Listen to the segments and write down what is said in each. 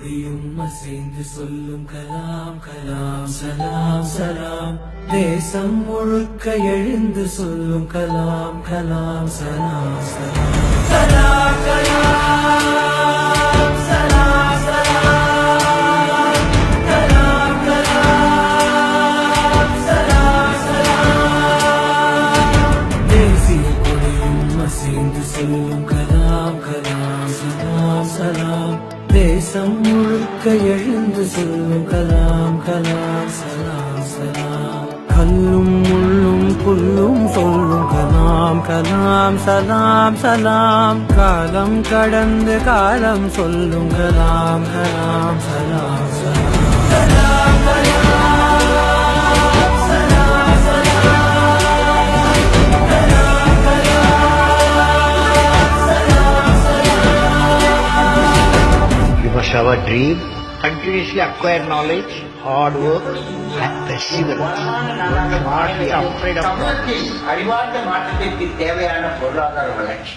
கொடியும் அசைந்து சொல்லும் கலாம் கலாம் சலாம் சலாம். தேசம் முழுக்க எழுந்து சொல்லும் கலாம் கலாம் சலாம் சலாம். சலாம் கலாம் சலாம் சலாம். கலாம் கலாம் சலாம் சலாம். தேசிய கொடியும் அசைந்து சொல்லும் கலாம் கலாம் சலாம் சலாம். தேசம் முழுக்க எழுந்து சொல்லும் கலாம் கலாம் சலாம் சலாம். கல்லும் முள்ளும் புல்லும் சொல்லும் கலாம் கலாம் சலாம் சலாம். காலம் கடந்து காலம் சொல்லும் கலாம் கலாம் சலாம் சலாம். கலாம் கலாம் சலாம் சலாம். கலாம் கலாம் சலாம் சலாம். You must have a dream, continuously acquire knowledge, hard work and perseverance. Do not be afraid of தமிழகத்தில் அறிவார்ந்த மாற்றத்திற்கு தேவையான பொருளாதார வளர்ச்சி.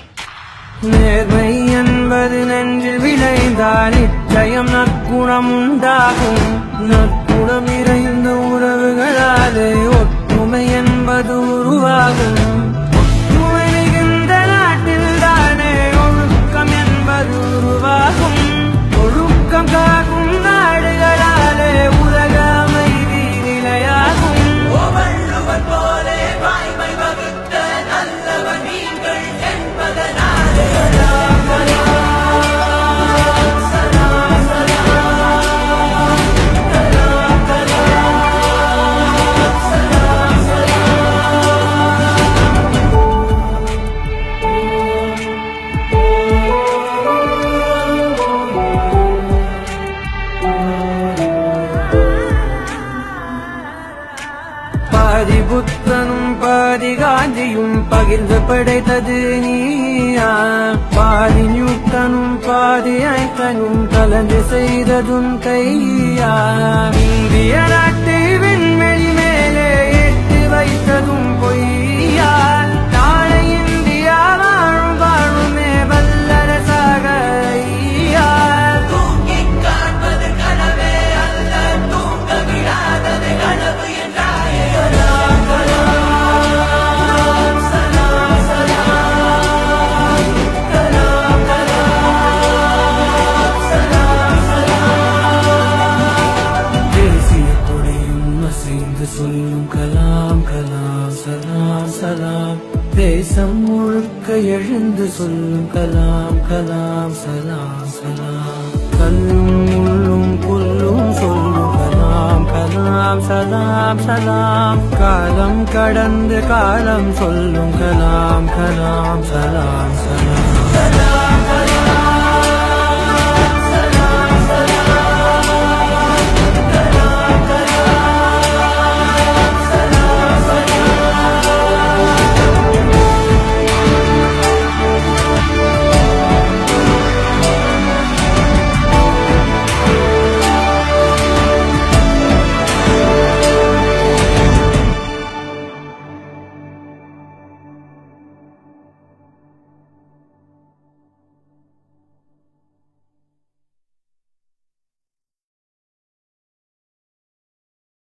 நேர்மை என்பது நெஞ்சில் விளைந்தால் நிச்சயம் நற்குணம் உண்டாகும். நற்குணம் நிறைந்த உறவுகளாலே ஒற்றுமை என்பது உருவாகும். ஒற்றுமை மிகுந்த நாட்டில் தானே ஒழுக்கம் என்பது உருவாகும். ஒழுக்கம் காக்கும் நாடுகளாலே உலக அமைதி நிலையாகும். வள்ளுவர் போலே வாய்மை வகுத்த நல்லவர் நீங்கள் என்பதனாலே. கலாம் கலாம் சலாம் சலாம். கலாம் கலாம் சலாம் பாதி புத்தனும் பாதி காந்தியும் பகிர்ந்து படைத்தது நீயா. பாதி நியூட்டனும் பாதி ஐன்ஸ்டைனும் கலந்து செய்ததும் கையா. இந்திய நாட்டை விண்வெளி மேலே ஏற்றி வைத்ததும் பொய்யா. நாளை இந்தியா வாழும் வாழுமே வல்லரசாக ஐயா. தூங்கிக் காண்பது கனவே அல்ல, தூங்க விடாதது கனவு என்றாயே. கலாம் கலாம் சலாம் சலாம். கலாம் கலாம் சலாம் சலாம். தேசிய கொடியும் அசைந்து சொல்லும் கலாம் கலாம் சலாம் சலாம். தேசம் முழுக்க எழுந்து சொல்லும் கலாம் கலாம் சலாம் சலாம். கல்லும் முள்ளும் புல்லும் சொல்லும் கலாம் கலாம் சலாம் சலாம். காலம் கடந்து காலம் சொல்லும் கலாம் கலாம் சலாம் சலாம்.